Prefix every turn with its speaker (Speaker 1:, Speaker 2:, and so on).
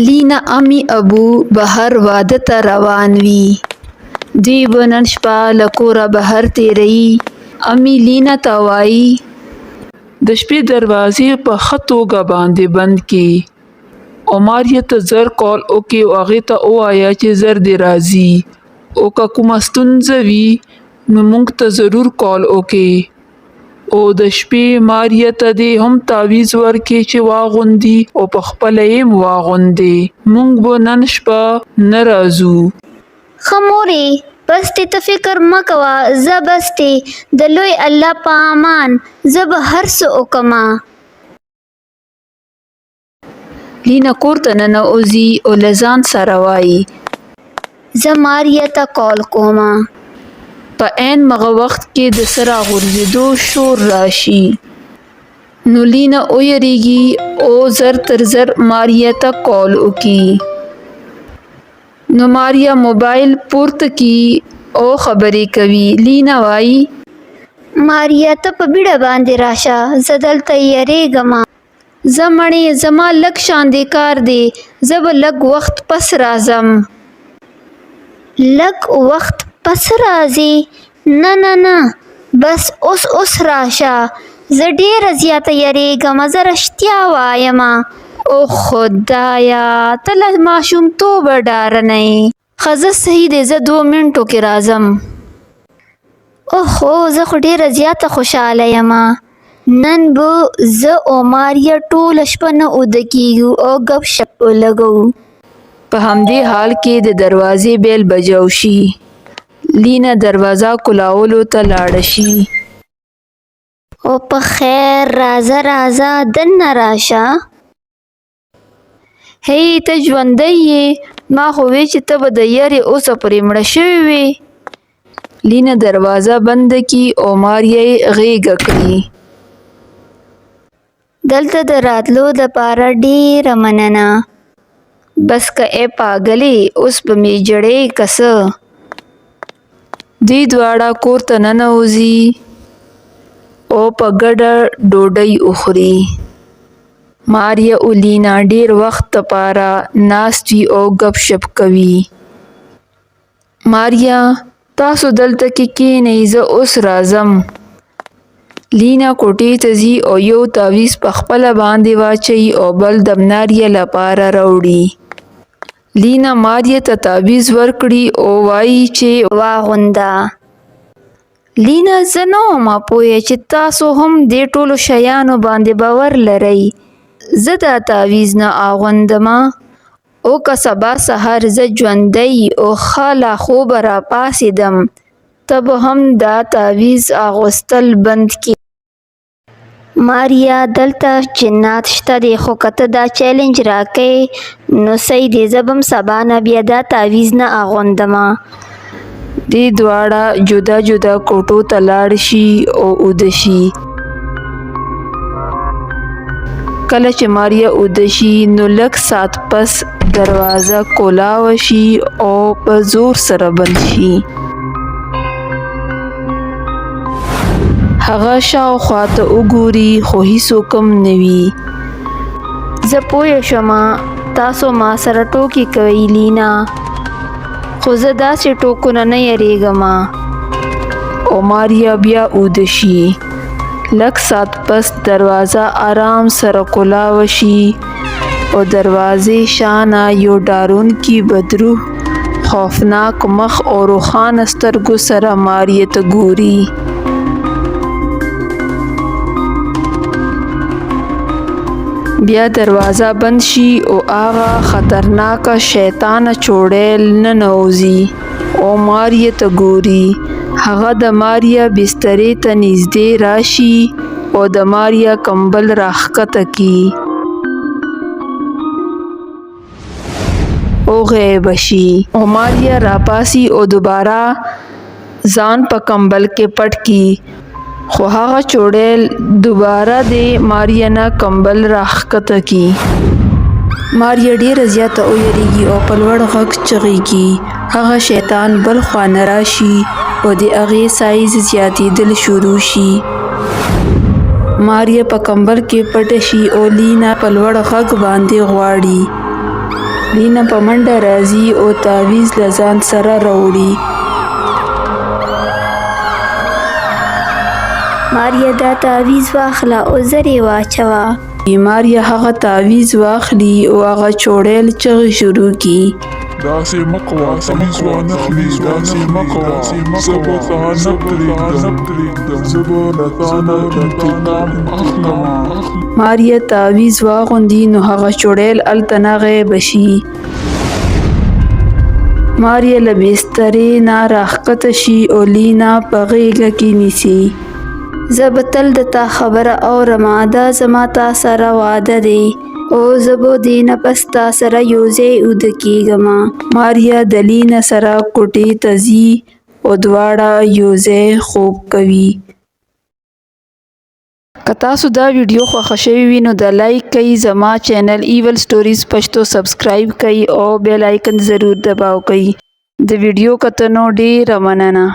Speaker 1: لینا امی ابو بهر واده ته روان وي. دوی به نن شپه له کوره بهر تېروي. امی لینا ته وایي
Speaker 2: د شپې دروازې په ښه توګه باندې بند کړي او ماریا ته زر کال وکړي او هغې ته ووایه چې زر دې راځي او که کومه ستونزه وي نو موږ ته ضرور کال وکړي. او د شپې ماریا ته دې هم تعویض ورکړي چې واغوندي او په خپله یې واغوندي. موږ به نن شپه نه راځو.
Speaker 3: ښه مورې بس دې ته فکر مه کوه، زه بس دې د لوی الله په امان زه به هر څه وکمه.
Speaker 1: لینا کور ته ننوځي او له ځان سره وایي
Speaker 3: زه ماریا ته کال کومه.
Speaker 1: په عین مغه وخت کې د سر راغورځېدو شور راشي. نو لینا ویریږي او زر تر زر ماریا ته کال وکړي. نو ماریا موبایل پورته کی او خبرې کوي. لینا وایي
Speaker 3: ماریا ته په بیړه باندې راشه، زه دلته یریږم.
Speaker 1: زه مړې زما لږ شاندې کار دی، زه به لږ وخت پس راځم.
Speaker 3: لږ وخت پس راځې؟ نه نه نه بس اوس راشه، زه ډیره زیاته یریږم، زه رښتیا وایم.
Speaker 1: او خدایا ته له ماشومتوبه ډاره نه یې. ښه زه صحیح دی، زه 2 منټو کې راځم.
Speaker 3: اوهو زه خو ډیره زیاته خوشحاله یم. نن به زه او ماریا ټوله شپه نه اوده کیږو او ګپ شپ ولګوو.
Speaker 1: په همدې حال کې د دروازې بیل بجاو شي. لینا دروازه کلاولو ته لاړه شي.
Speaker 3: او په خیر راځه دننه راشه.
Speaker 1: هی ته ژوندی یې؟ ما خو وی چې ته به د یارې اوسه پرې مړه شوې وې. لینا دروازه بنده کی او ماریا یې غېږه کړي.
Speaker 3: دلته د راتلو دپاره ډیره مننه.
Speaker 1: بس که ای پاګلې اوس به مې جړې که څه. دوی دواړه کور ته ننوځي او په ګډه ډوډۍ وخوري. ماریا او لینا ډیر وخت دپاره ناست وي او ګپ شپ کوي. ماریا تاسو دلته کې کښېنئ، زه اوس راځم. لینا کوټې ته ځي او یو تعویض په خپله باندې واچوي او بل د ماریا لپاره راوړي. لینا ماریا ته تعویض ورکړي او وایي چې
Speaker 3: واغونده.
Speaker 1: لینا زه نه وم پوهه چې تاسو هم دې ټولو شیانو باندې باور لرئ. زه دا تعویض نه اغوندم او که سبا سهار زه ژوندی او ښه لا خوبه راپاڅېدم ته به هم دا تعویض اغوستل بند کړې.
Speaker 3: ماریا دلته جنات شته دی، خو که ته دا چیلنج راکې نو صحیح دی، زه به هم سبا نه بیا دا تعویض نه اغوندم.
Speaker 1: دې دواړه جدا جدا کوټو ته لاړ شي او اوده شي. کله چې ماریا اوده شي نو لږ ساعت پس دروازه کولاوه شي او په زور سره بند شي. هغه شاوخوا ته وګوري خو هیڅوک هم نه وي.
Speaker 3: زه پوه شوم تاسو ما سره ټوکې کوئ لینا، خو زه داسې ټوکو نه یریږم.
Speaker 1: او ماریا بیا اوده شي. لږ ساعت پس دروازه آرام سره کولاوه شي او دروازې شانه یو ډارونکي بدروح خوفناک مخ او روښانه سترګو سره ماریا ته ګوري. بیا دروازه بند شي او هغه خطرناکه شیطانه چوړیل ننوځي او ماریا ته ګوري. هغه د ماریا بسترې ته نږدې راشي او د ماریا کمبل راښکته کړي او غیب شي. او ماریا راپاسي او دوباره ځان په کمبل کې پټ کړي. خو هغه چوړیل دوباره د ماریا نه کمبل راښکته کړي. ماریا ډیره زیاته ویریږي او په لوړ غږ چغیږي. هغه شیطان بل خوا نه راشي او د هغې سایز زیاتېدل شروع شي. ماریا په کمبل کې پټه شي او لینا په لوړ غږ باندې غواړي لینا په منډه راځي او تعویز له ځان سره راوړي.
Speaker 3: ماریا دا تعویز واخله او زر یې واچوه.
Speaker 1: ماریا هغه تعویز واخلي او هغه چوړیل چغې شروع کی.
Speaker 4: داسې مکوه تعویز وانخلي داسې مکوه زه به تا نه پرېږدم زه به له تا نه انتقام اخلمه.
Speaker 1: ماریا تعویز واغوندي نو هغه چوړیل هلته نه غیبه شي. ماریا له بسترې نه راښکته شي او لینا په غېږه کې نیسي.
Speaker 3: زه به تل د تا خبره اورم، دا زما تا سره وعده دی او زه به دې نه پس تا سره یو ځای اوده کېږم.
Speaker 1: ماریا د لینا سره کوټې ته ځي او دواړه یو ځای خوب کوي. که تاسو دا ویډیو خوښه شوې وي نو د لایک کوئ، زما چینل ایول سټوریز پښتو سبسکرایب کوئ او بیل آیکن ضرور دباو کوئ. د ویډیو کتنو ډېره مننه.